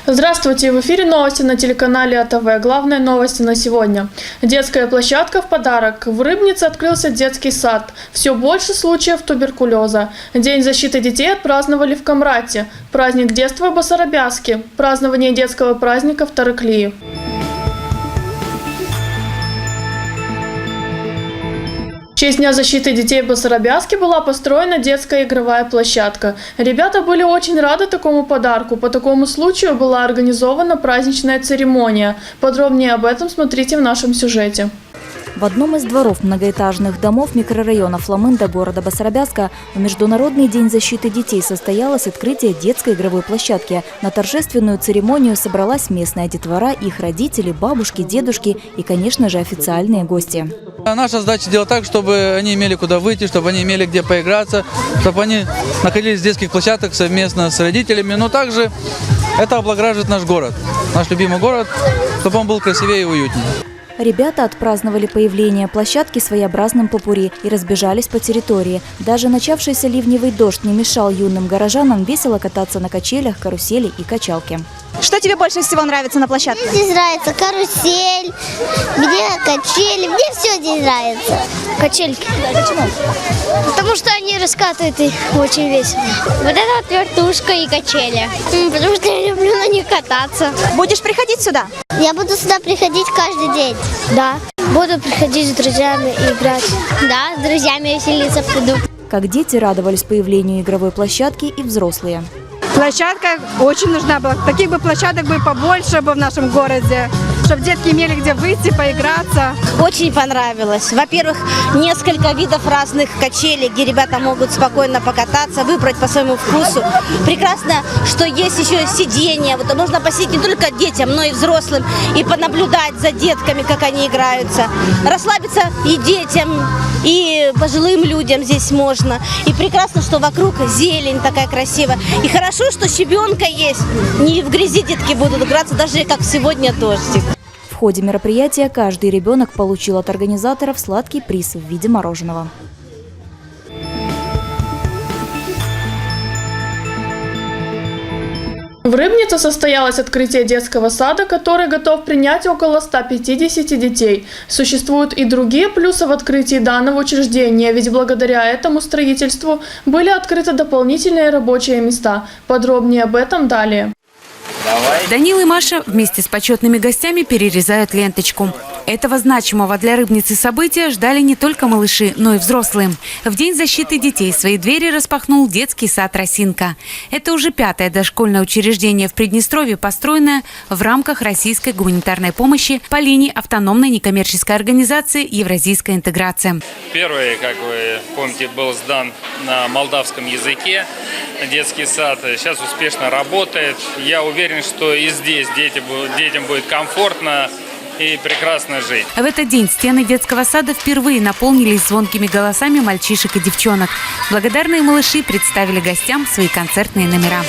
Здравствуйте! В эфире новости на телеканале АТВ. Главные новости на сегодня. Детская площадка в подарок. В Рыбнице открылся детский сад. Все больше случаев туберкулеза. День защиты детей отпраздновали в Камрате. Праздник детства в Басарабяске. Празднование детского праздника в Тарыклии. В честь Дня защиты детей в Басарабяске была построена детская игровая площадка. Ребята были очень рады такому подарку. По такому случаю была организована праздничная церемония. Подробнее об этом смотрите в нашем сюжете. В одном из дворов многоэтажных домов микрорайона Фламинда города Басарабяска в Международный день защиты детей состоялось открытие детской игровой площадки. На торжественную церемонию собралась местная детвора, их родители, бабушки, дедушки и, конечно же, официальные гости. Наша задача делать так, чтобы они имели куда выйти, чтобы они имели где поиграться, чтобы они находились в детских площадках совместно с родителями. Но также это облагораживает наш город, наш любимый город, чтобы он был красивее и уютнее. Ребята отпраздновали появление площадки своеобразным попурри и разбежались по территории. Даже начавшийся ливневый дождь не мешал юным горожанам весело кататься на качелях, карусели и качалке. Что тебе больше всего нравится на площадке? Здесь нравится карусель, где качели, мне все здесь нравится. Качельки. Почему? Потому что они раскатывают и очень весело. Вот это вот вертушка и качели. Потому что я люблю на них кататься. Будешь приходить сюда? Я буду сюда приходить каждый день. Да. Буду приходить с друзьями и играть. Да, с друзьями веселиться приду. Как дети радовались появлению игровой площадки и взрослые. Площадка очень нужна была. Таких бы площадок бы побольше бы в нашем городе, чтобы детки имели где выйти, поиграться. Очень понравилось. Во-первых, несколько видов разных качелей, где ребята могут спокойно покататься, выбрать по своему вкусу. Прекрасно, что есть еще сиденье. Вот можно посидеть не только детям, но и взрослым, и понаблюдать за детками, как они играются. Расслабиться и детям, и пожилым людям здесь можно. И прекрасно, что вокруг зелень такая красивая. И хорошо, что щебенка есть. Не в грязи детки будут играться, даже как сегодня дождик. В ходе мероприятия каждый ребенок получил от организаторов сладкий приз в виде мороженого. В Рыбнице состоялось открытие детского сада, который готов принять около 150 детей. Существуют и другие плюсы в открытии данного учреждения, ведь благодаря этому строительству были открыты дополнительные рабочие места. Подробнее об этом далее. Данил и Маша вместе с почетными гостями перерезают ленточку. Этого значимого для Рыбницы события ждали не только малыши, но и взрослые. В День защиты детей свои двери распахнул детский сад «Росинка». Это уже 5-е дошкольное учреждение в Приднестровье, построенное в рамках российской гуманитарной помощи по линии автономной некоммерческой организации «Евразийская интеграция». Первый, как вы помните, был сдан на молдавском языке. Детский сад сейчас успешно работает. Я уверен, что и здесь детям будет комфортно и прекрасно жить. В этот день стены детского сада впервые наполнились звонкими голосами мальчишек и девчонок. Благодарные малыши представили гостям свои концертные номера.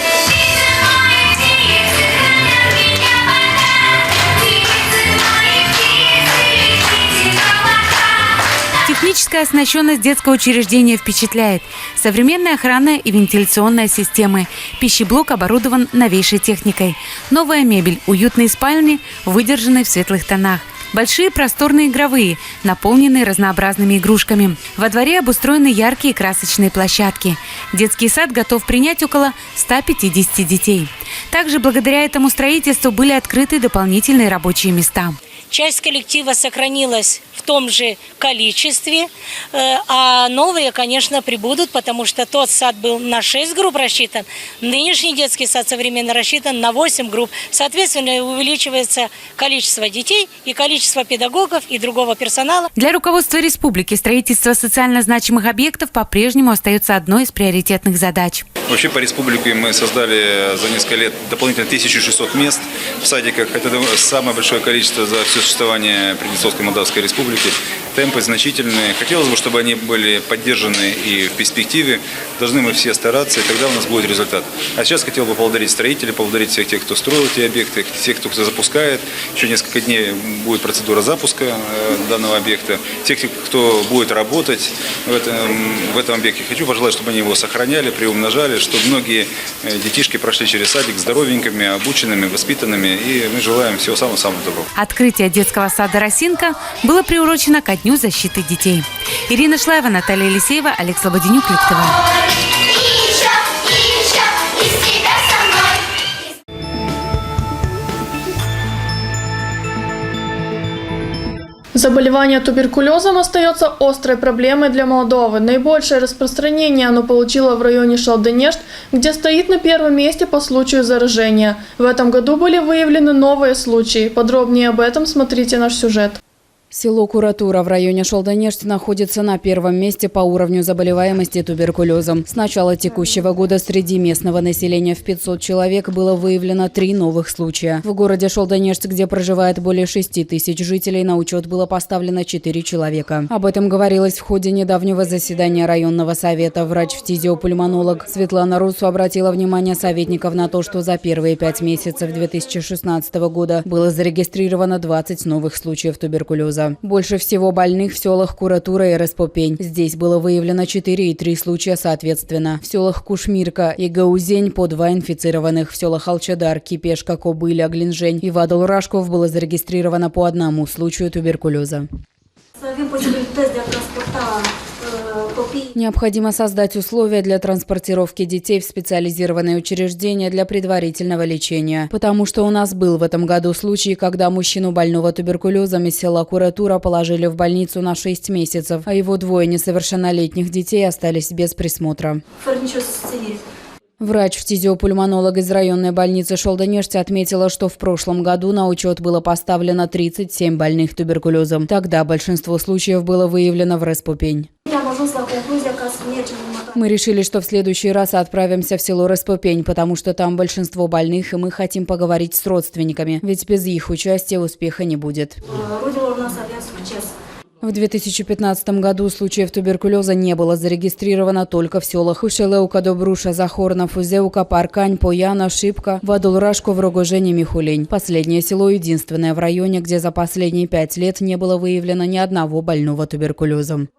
Техническая оснащенность детского учреждения впечатляет. Современная охранная и вентиляционная системы. Пищеблок оборудован новейшей техникой. Новая мебель, уютные спальни, выдержанные в светлых тонах. Большие просторные игровые, наполненные разнообразными игрушками. Во дворе обустроены яркие красочные площадки. Детский сад готов принять около 150 детей. Также благодаря этому строительству были открыты дополнительные рабочие места. Часть коллектива сохранилась в том же количестве, а новые, конечно, прибудут, потому что тот сад был на 6 групп рассчитан. Нынешний детский сад современно рассчитан на 8 групп. Соответственно, увеличивается количество детей и количество педагогов и другого персонала. Для руководства республики строительство социально значимых объектов по-прежнему остается одной из приоритетных задач. Вообще по республике мы создали за несколько лет дополнительно 1600 мест в садиках. Это самое большое количество за все существование Приднестровской Молдавской Республики. все-таки темпы значительные. Хотелось бы, чтобы они были поддержаны и в перспективе. Должны мы все стараться, и тогда у нас будет результат. А сейчас хотел бы поблагодарить строителей, поблагодарить всех тех, кто строил эти объекты, тех, кто запускает. Еще несколько дней будет процедура запуска данного объекта. Тех, кто будет работать в этом объекте. Хочу пожелать, чтобы они его сохраняли, приумножали, чтобы многие детишки прошли через садик здоровенькими, обученными, воспитанными. И мы желаем всего самого-самого доброго. Открытие детского сада «Росинка» было приурочено ко Дню защиты детей. Ирина Шлаева, Наталья Елисеева, Олег Слободенюк, Ликтова. Заболевание туберкулезом остается острой проблемой для Молдовы. Наибольшее распространение оно получило в районе Шалденешт, где стоит на первом месте по случаю заражения. В этом году были выявлены новые случаи. Подробнее об этом смотрите наш сюжет. Село Куратура в районе Шалденешт находится на первом месте по уровню заболеваемости туберкулезом. С начала текущего года среди местного населения в 500 человек было выявлено 3 новых случая. В городе Шалденешт, где проживает более 6 тысяч жителей, на учет было поставлено 4 человека. Об этом говорилось в ходе недавнего заседания районного совета. Врач-фтизиопульмонолог Светлана Русу обратила внимание советников на то, что за первые 5 месяцев 2016 года было зарегистрировано 20 новых случаев туберкулеза. Больше всего больных в селах Куратура и Распопень. Здесь было выявлено 4 и 3 случая соответственно. В селах Кушмирка и Гаузень по 2 инфицированных. В селах Алчадар, Кипешка, Кобыля, Глинжень и Вадал-Рашков было зарегистрировано по 1 случаю туберкулеза. Необходимо создать условия для транспортировки детей в специализированные учреждения для предварительного лечения. Потому что у нас был в этом году случай, когда мужчину больного туберкулезом из села Куратура положили в больницу на 6 месяцев, а его 2 несовершеннолетних детей остались без присмотра. Врач-фтизиопульмонолог из районной больницы Шалденешт отметила, что в прошлом году на учет было поставлено 37 больных туберкулезом. Тогда большинство случаев было выявлено в Распопень. Мы решили, что в следующий раз отправимся в село Распопень, потому что там большинство больных, и мы хотим поговорить с родственниками, ведь без их участия успеха не будет. В 2015 году случаев туберкулеза не было зарегистрировано только в селах Ушелеука, Добруша, Захорна, Фузеука, Паркань, Пояна, Шипка, Вадул-Рашко, Врогожень и Михулень. Последнее село единственное в районе, где за последние 5 лет не было выявлено ни одного больного туберкулезом.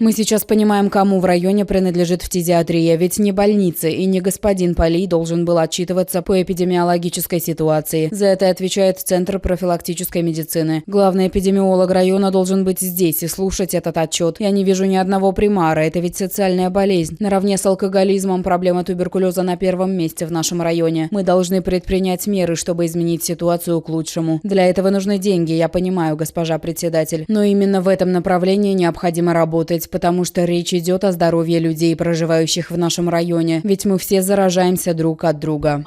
Мы сейчас понимаем, кому в районе принадлежит фтизиатрия, ведь не больница и не господин Полей должен был отчитываться по эпидемиологической ситуации. За это отвечает Центр профилактической медицины. Главный эпидемиолог района должен быть здесь и слушать этот отчет. Я не вижу ни одного примара, это ведь социальная болезнь. Наравне с алкоголизмом проблема туберкулеза на первом месте в нашем районе. Мы должны предпринять меры, чтобы изменить ситуацию к лучшему. Для этого нужны деньги, я понимаю, госпожа председатель. Но именно в этом направлении необходимо работать, потому что речь идет о здоровье людей, проживающих в нашем районе. Ведь мы все заражаемся друг от друга.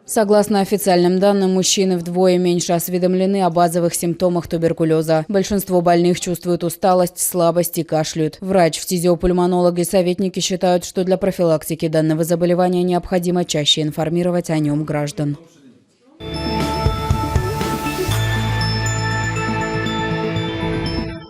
Согласно официальным данным, мужчины вдвое меньше осведомлены о базовых симптомах туберкулеза. Большинство больных чувствуют усталость, слабость и кашляют. Врач-фтизиопульмонолог и советники считают, что для профилактики данного заболевания необходимо чаще информировать о нем граждан.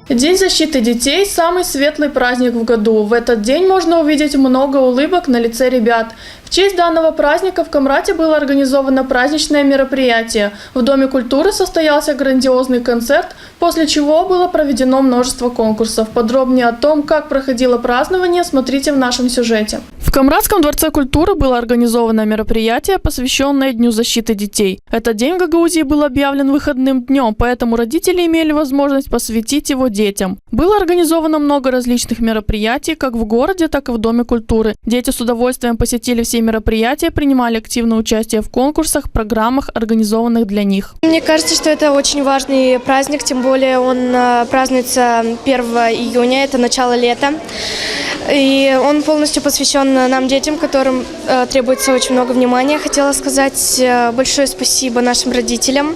День защиты детей – самый светлый праздник в году. В этот день можно увидеть много улыбок на лице ребят. В честь данного праздника в Камрате было организовано праздничное мероприятие. В Доме культуры состоялся грандиозный концерт, после чего было проведено множество конкурсов. Подробнее о том, как проходило празднование, смотрите в нашем сюжете. В Камратском дворце культуры было организовано мероприятие, посвященное Дню защиты детей. Этот день в Гагаузии был объявлен выходным днем, поэтому родители имели возможность посвятить его детям. Было организовано много различных мероприятий, как в городе, так и в Доме культуры. Дети с удовольствием посетили все мероприятия, принимали активное участие в конкурсах, программах, организованных для них. Мне кажется, что это очень важный праздник, тем более он празднуется 1 июня, это начало лета. И он полностью посвящен нам, детям, которым требуется очень много внимания. Хотела сказать большое спасибо нашим родителям,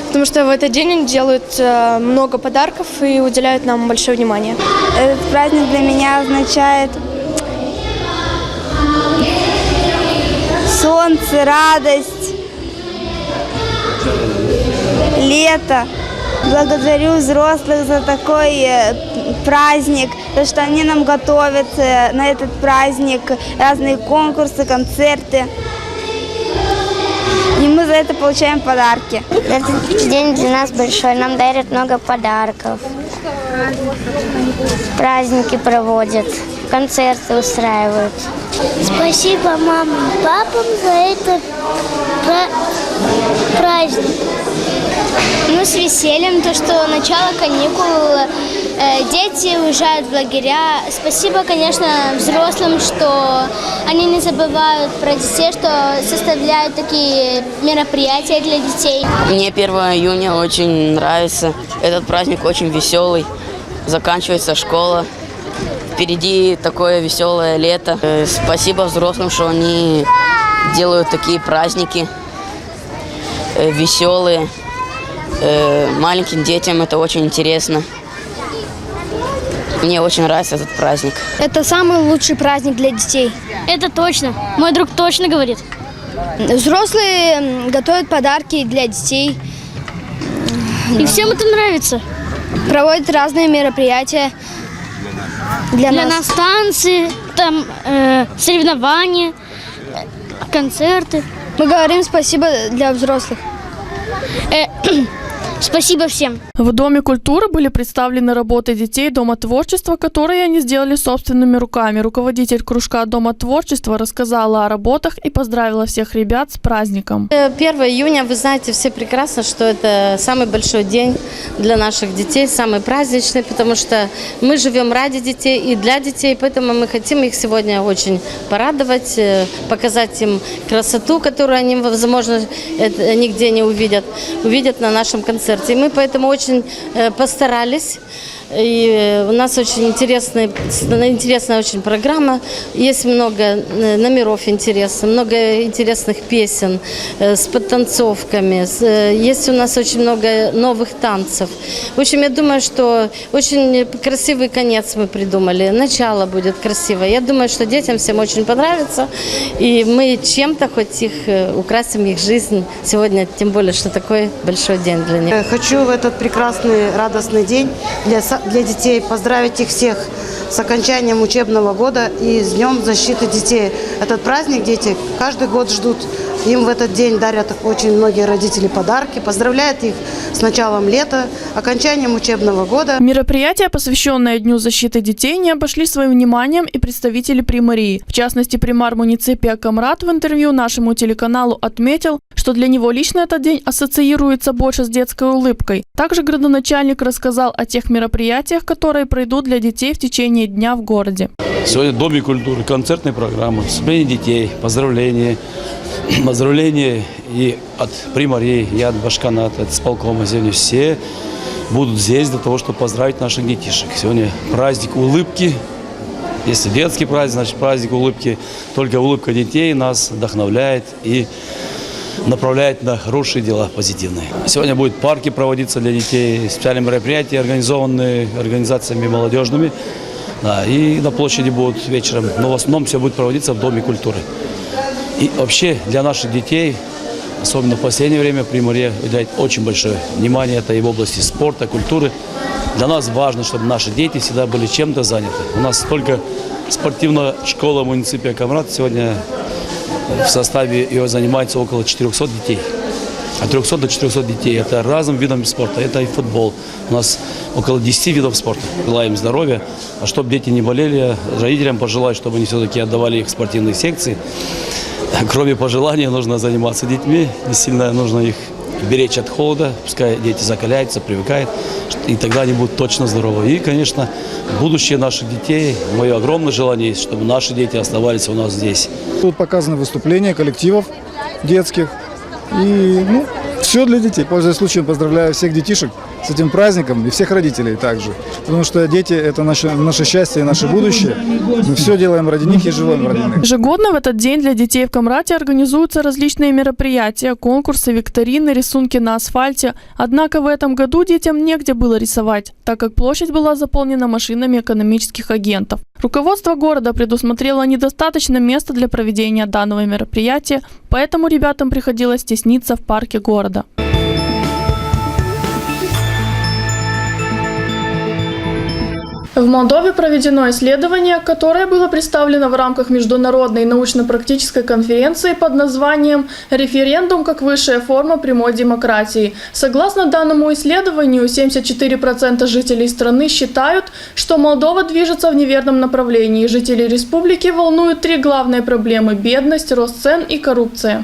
потому что в этот день они делают много подарков и уделяют нам большое внимание. Этот праздник для меня означает солнце, радость, лето. Благодарю взрослых за такой праздник, то, что они нам готовят на этот праздник разные конкурсы, концерты. И мы за это получаем подарки. Этот день для нас большой, нам дарят много подарков. Праздники проводят, концерты устраивают. Спасибо мамам и папам за этот праздник. Ну, с весельем, то, что начало каникул, дети уезжают в лагеря. Спасибо, конечно, взрослым, что они не забывают про детей, что составляют такие мероприятия для детей. Мне 1 июня очень нравится. Этот праздник очень веселый. Заканчивается школа. Впереди такое веселое лето. Спасибо взрослым, что они делают такие праздники веселые. Маленьким детям это очень интересно. Мне очень нравится этот праздник. Это самый лучший праздник для детей. Это точно. Мой друг точно говорит. Взрослые готовят подарки для детей. И всем это нравится. Проводят разные мероприятия. Для нас танцы, там соревнования, концерты. Мы говорим спасибо для взрослых. Спасибо всем. В Доме культуры были представлены работы детей Дома творчества, которые они сделали собственными руками. Руководитель кружка Дома творчества рассказала о работах и поздравила всех ребят с праздником. 1 июня, вы знаете все прекрасно, что это самый большой день для наших детей, самый праздничный, потому что мы живем ради детей и для детей, поэтому мы хотим их сегодня очень порадовать, показать им красоту, которую они, возможно, нигде не увидят на нашем концерте. И мы поэтому очень постарались. И у нас очень интересная очень программа. Есть много номеров интересных, много интересных песен с подтанцовками. Есть у нас очень много новых танцев. В общем, я думаю, что очень красивый конец мы придумали. Начало будет красивое. Я думаю, что детям всем очень понравится. И мы чем-то хоть их украсим, их жизнь сегодня, тем более, что такой большой день для них. Хочу в этот прекрасный, радостный день для детей поздравить их всех с окончанием учебного года и с Днем защиты детей. Этот праздник дети каждый год ждут. Им в этот день дарят очень многие родители подарки, поздравляют их с началом лета, окончанием учебного года. Мероприятия, посвященные Дню защиты детей, не обошли своим вниманием и представители примарии. В частности, примар муниципия Камрат в интервью нашему телеканалу отметил, что для него лично этот день ассоциируется больше с детской улыбкой. Также градоначальник рассказал о тех мероприятиях, которые пройдут для детей в течение дня в городе. Сегодня в Доме культуры концертные программы, выступления детей, поздравления и от примарей, и от Башканата, от исполкома. Сегодня все будут здесь для того, чтобы поздравить наших детишек. Сегодня праздник улыбки. Если детский праздник, значит праздник улыбки. Только улыбка детей нас вдохновляет и направляет на хорошие дела, позитивные. Сегодня будут парки проводиться для детей, специальные мероприятия, организованные организациями молодежными. Да, и на площади будут вечером. Но в основном все будет проводиться в Доме культуры. И вообще для наших детей, особенно в последнее время, Приморье уделяет очень большое внимание. Это и в области спорта, культуры. Для нас важно, чтобы наши дети всегда были чем-то заняты. У нас только спортивная школа муниципия Камрат. Сегодня в составе ее занимается около 400 детей. От 300 до 400 детей. Это разным видом спорта. Это и футбол. У нас около 10 видов спорта. Желаем здоровья. А чтобы дети не болели, родителям пожелаю, чтобы они все-таки отдавали их в спортивные секции. Кроме пожелания, нужно заниматься детьми. Не сильно нужно их беречь от холода. Пускай дети закаляются, привыкают. И тогда они будут точно здоровы. И, конечно, будущее наших детей. Мое огромное желание есть, чтобы наши дети оставались у нас здесь. Тут показаны выступления коллективов детских. И все для детей. Пользуясь случаем, поздравляю всех детишек с этим праздником и всех родителей также. Потому что дети – это наше счастье и наше будущее. Мы все делаем ради них и живем ради них. Ежегодно в этот день для детей в Камрате организуются различные мероприятия, конкурсы, викторины, рисунки на асфальте. Однако в этом году детям негде было рисовать, так как площадь была заполнена машинами экономических агентов. Руководство города предусмотрело недостаточно места для проведения данного мероприятия, поэтому ребятам приходилось тесниться в парке города. В Молдове проведено исследование, которое было представлено в рамках международной научно-практической конференции под названием «Референдум как высшая форма прямой демократии». Согласно данному исследованию, 74% жителей страны считают, что Молдова движется в неверном направлении. Жителей республики волнуют три главные проблемы – бедность, рост цен и коррупция.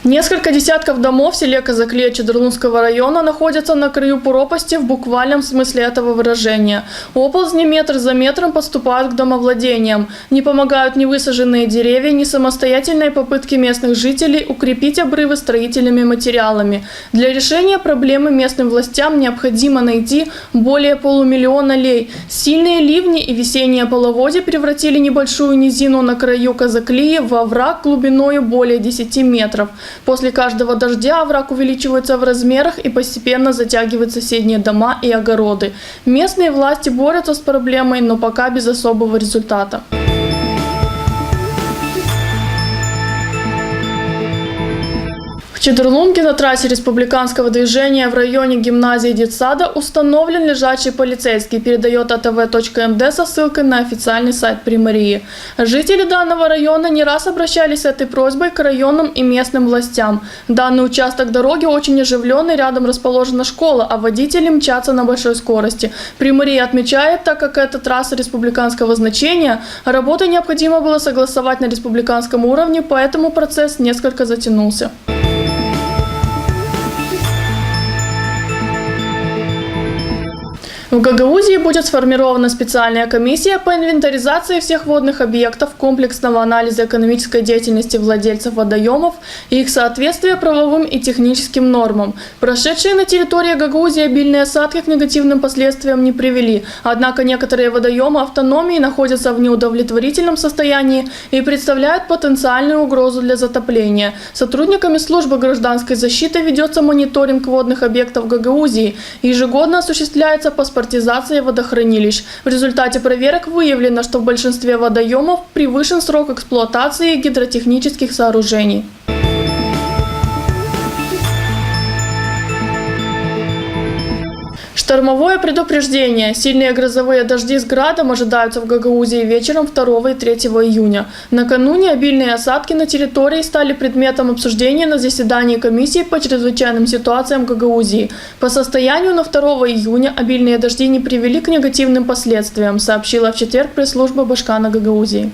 Несколько десятков домов в селе Казаклия Чедрлунского района находятся на краю пропасти в буквальном смысле этого выражения. Оползни метр за метром подступают к домовладениям. Не помогают ни высаженные деревья, ни самостоятельные попытки местных жителей укрепить обрывы строительными материалами. Для решения проблемы местным властям необходимо найти более полумиллиона лей. Сильные ливни и весеннее половодье превратили небольшую низину на краю Казаклии в овраг глубиной более 10 метров. После каждого дождя овраг увеличивается в размерах и постепенно затягивает соседние дома и огороды. Местные власти борются с проблемой, но пока без особого результата. В Чедрлунге на трассе республиканского движения в районе гимназии детсада установлен лежачий полицейский, передает АТВ.МД со ссылкой на официальный сайт Примарии. Жители данного района не раз обращались с этой просьбой к районным и местным властям. Данный участок дороги очень оживленный, рядом расположена школа, а водители мчатся на большой скорости. Примария отмечает, так как это трасса республиканского значения, работы необходимо было согласовать на республиканском уровне, поэтому процесс несколько затянулся. В Гагаузии будет сформирована специальная комиссия по инвентаризации всех водных объектов, комплексного анализа экономической деятельности владельцев водоемов и их соответствия правовым и техническим нормам. Прошедшие на территории Гагаузии обильные осадки к негативным последствиям не привели, однако некоторые водоемы автономии находятся в неудовлетворительном состоянии и представляют потенциальную угрозу для затопления. Сотрудниками службы гражданской защиты ведется мониторинг водных объектов Гагаузии. Ежегодно осуществляется паспортизация водохранилищ. В результате проверок выявлено, что в большинстве водоемов превышен срок эксплуатации гидротехнических сооружений. Штормовое предупреждение. Сильные грозовые дожди с градом ожидаются в Гагаузии вечером 2 и 3 июня. Накануне обильные осадки на территории стали предметом обсуждения на заседании комиссии по чрезвычайным ситуациям Гагаузии. По состоянию на 2 июня обильные дожди не привели к негативным последствиям, сообщила в четверг пресс-служба Башкана Гагаузии.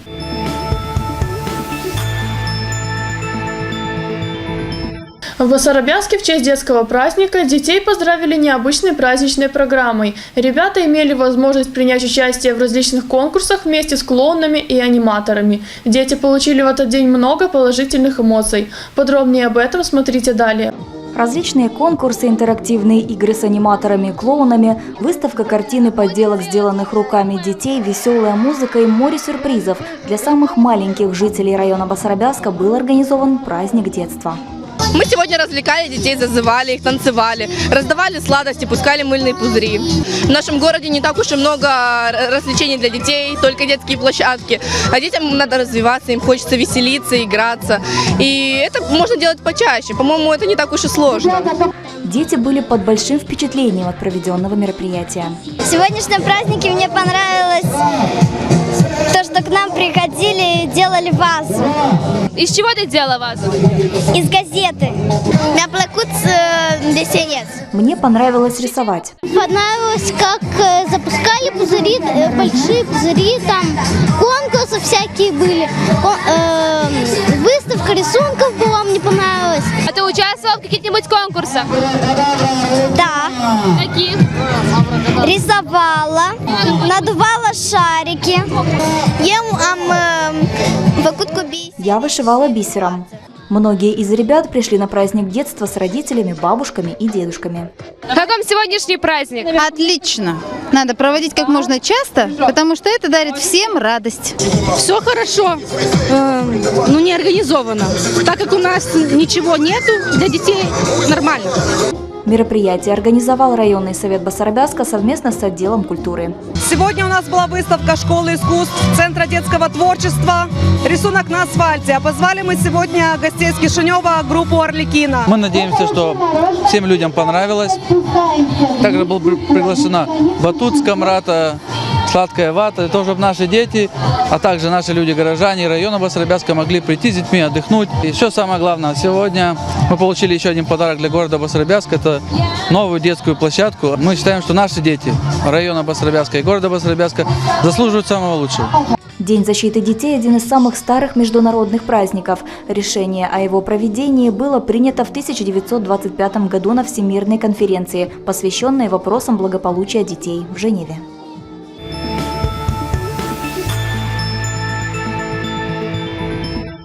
В Басарабяске в честь детского праздника детей поздравили необычной праздничной программой. Ребята имели возможность принять участие в различных конкурсах вместе с клоунами и аниматорами. Дети получили в этот день много положительных эмоций. Подробнее об этом смотрите далее. Различные конкурсы, интерактивные игры с аниматорами и клоунами, выставка картин и подделок, сделанных руками детей, веселая музыка и море сюрпризов. Для самых маленьких жителей района Басарабяска был организован праздник детства. Мы сегодня развлекали детей, зазывали их, танцевали, раздавали сладости, пускали мыльные пузыри. В нашем городе не так уж и много развлечений для детей, только детские площадки. А детям надо развиваться, им хочется веселиться, играться. И это можно делать почаще. По-моему, это не так уж и сложно. Дети были под большим впечатлением от проведенного мероприятия. В сегодняшнем празднике мне понравилось то, что к нам приходили и делали вазу. Из чего ты делала вазу? Из газеты. На плакут весенец. Мне понравилось рисовать. Понравилось, как запускали пузыри, большие пузыри, там конкурсы всякие были, выставка рисунков была, мне понравилось. А ты участвовала в каких-нибудь конкурсах? Да. Каких? Рисовала, надувала шарики. Я вышивала бисером. Многие из ребят пришли на праздник детства с родителями, бабушками и дедушками. Как вам сегодняшний праздник? Отлично. Надо проводить как можно часто, потому что это дарит всем радость. Все хорошо, но не организовано. Так как у нас ничего нету, для детей нормально. Мероприятие организовал районный совет Басарабяска совместно с отделом культуры. Сегодня у нас была выставка школы искусств Центра детского творчества «Рисунок на асфальте». А позвали мы сегодня гостей из Кишинева, группу «Арлекино». Мы надеемся, что всем людям понравилось. Также была приглашена батут с Камрата, сладкая вата. То, чтобы наши дети, а также наши люди-горожане района Басарабяска могли прийти с детьми, отдохнуть. И еще самое главное, сегодня мы получили еще один подарок для города Басарабяска. Это новую детскую площадку. Мы считаем, что наши дети района Басарабяска и города Басарабяска заслуживают самого лучшего. День защиты детей – один из самых старых международных праздников. Решение о его проведении было принято в 1925 году на Всемирной конференции, посвященной вопросам благополучия детей в Женеве.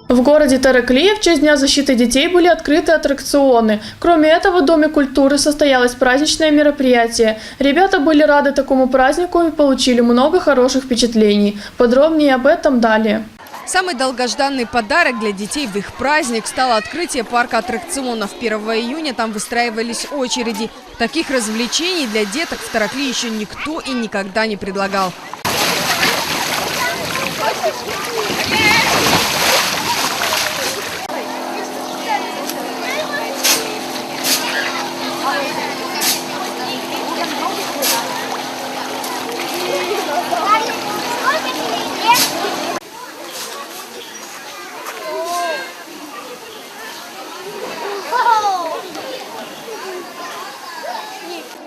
В городе Тараклия в честь Дня защиты детей были открыты аттракционы. Кроме этого, в Доме культуры состоялось праздничное мероприятие. Ребята были рады такому празднику и получили много хороших впечатлений. Подробнее об этом далее. Самый долгожданный подарок для детей в их праздник стало открытие парка аттракционов. 1 июня там выстраивались очереди. Таких развлечений для деток в Тараклии еще никто и никогда не предлагал.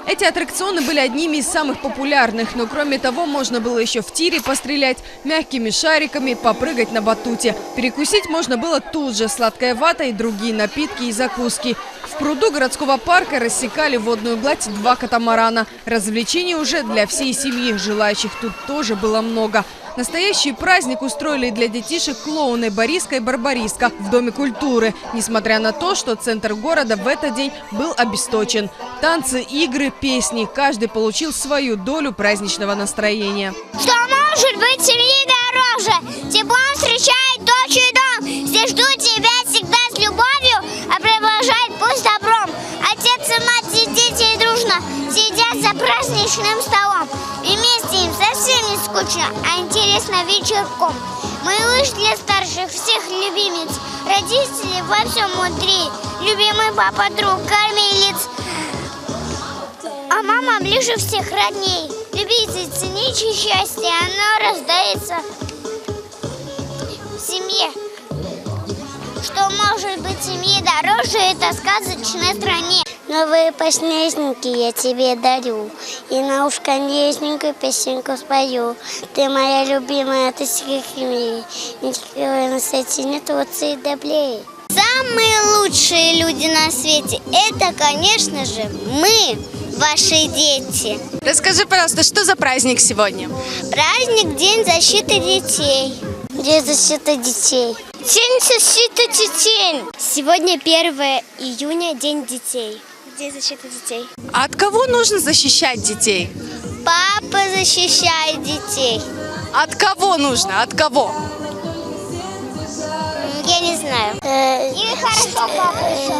Эти аттракционы были одними из самых популярных, но кроме того можно было еще в тире пострелять, мягкими шариками, попрыгать на батуте. Перекусить можно было тут же, сладкая вата и другие напитки и закуски. В пруду городского парка рассекали водную гладь 2 катамарана. Развлечений уже для всей семьи, желающих тут тоже было много. Настоящий праздник устроили для детишек клоуны Бориска и Барбариска в Доме культуры, несмотря на то, что центр города в этот день был обесточен. Танцы, игры, песни – каждый получил свою долю праздничного настроения. Что может быть семьи дороже? Теплом встречает дочь и дом. Здесь ждут тебя всегда с любовью, а продолжает пусть добром. Отец и мать и дети дружно сидят за праздничным столом. Вместе им совсем не скучно, а интересно вечерком. Мы уж для старших всех любимец, родители во всем мудрее. Любимый папа, друг, кормилец, а мама ближе всех родней. Любите и цените счастье, оно рождается в семье. Что может быть семьи дороже, это сказочной стране. Новые подснежники я тебе дарю, и на ушко нежненькую песенку спою. Ты моя любимая, ты всех милей, ничего на свете нету добрее. Самые лучшие люди на свете – это, конечно же, мы, ваши дети. Расскажи, пожалуйста, что за праздник сегодня? Праздник День защиты детей. День защиты детей. День защиты детей. Сегодня 1 июня, День детей. День защиты детей. А от кого нужно защищать детей? Папа защищает детей. От кого нужно? От кого? Я не знаю. И хорошо, папа еще.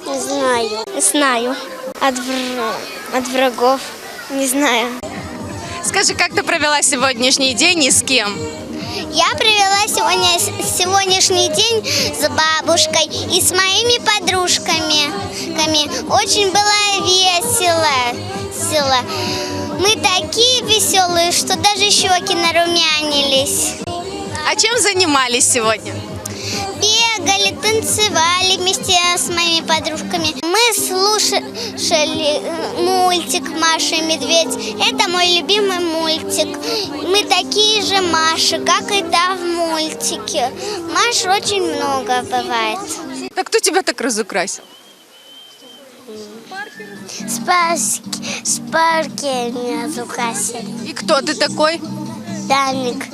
Не знаю. Знаю. От врагов. Не знаю. Скажи, как ты провела сегодняшний день и с кем? Я провела сегодняшний день с бабушкой и с моими подружками. Очень было весело. Мы такие веселые, что даже щеки нарумянились. А чем занимались сегодня? Бегали, танцевали вместе с моими подружками. Мы слушали мультик «Маша и медведь». Это мой любимый мультик. Мы такие же Маши, как и та в мультике. Маш очень много бывает. Так кто тебя так разукрасил? Спарки меня разукрасили. И кто ты такой? Дамик.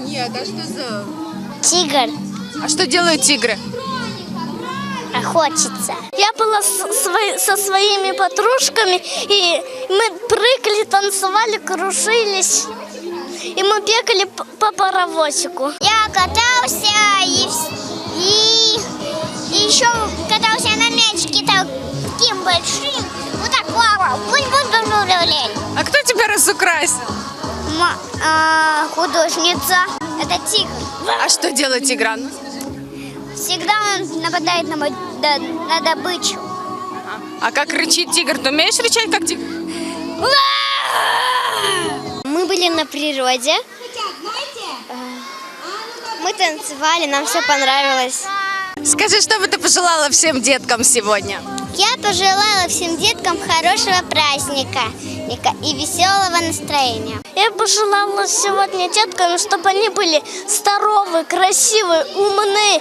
Нет, а что за... Тигр. А что делают тигры? Охотятся. Я была со своими подружками, и мы прыгали, танцевали, кружились. И мы бегали по паровозику. Я катался и еще катался Маруся на мячике таким большим, вот такого, бунь-бунь-бунь-бунь-бунь. А кто тебя разукрасил? Художница. Это тигр. А что делает тигр? Всегда он нападает на добычу. А как рычит тигр? Ты умеешь рычать, как тигр? Мы были на природе. Мы танцевали, нам все понравилось. Скажи, что бы ты пожелала всем деткам сегодня? Я пожелала всем деткам хорошего праздника и веселого настроения. Я пожелала сегодня деткам, чтобы они были здоровы, красивые, умные,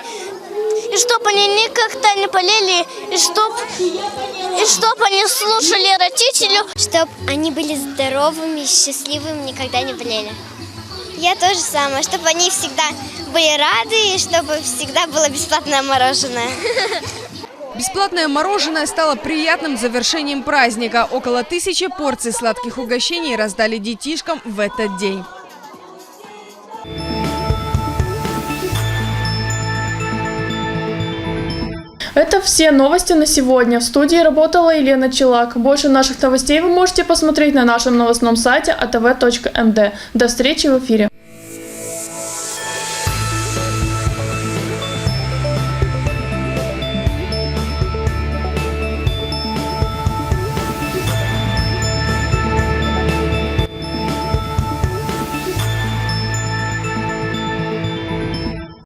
и чтобы они никогда не болели, и чтобы они слушали родителей. Чтобы они были здоровыми, счастливыми, никогда не болели. Я тоже самое, чтобы они всегда были рады, и чтобы всегда было бесплатное мороженое. Бесплатное мороженое стало приятным завершением праздника. Около 1000 порций сладких угощений раздали детишкам в этот день. Это все новости на сегодня. В студии работала Елена Челак. Больше наших новостей вы можете посмотреть на нашем новостном сайте atv.md. До встречи в эфире.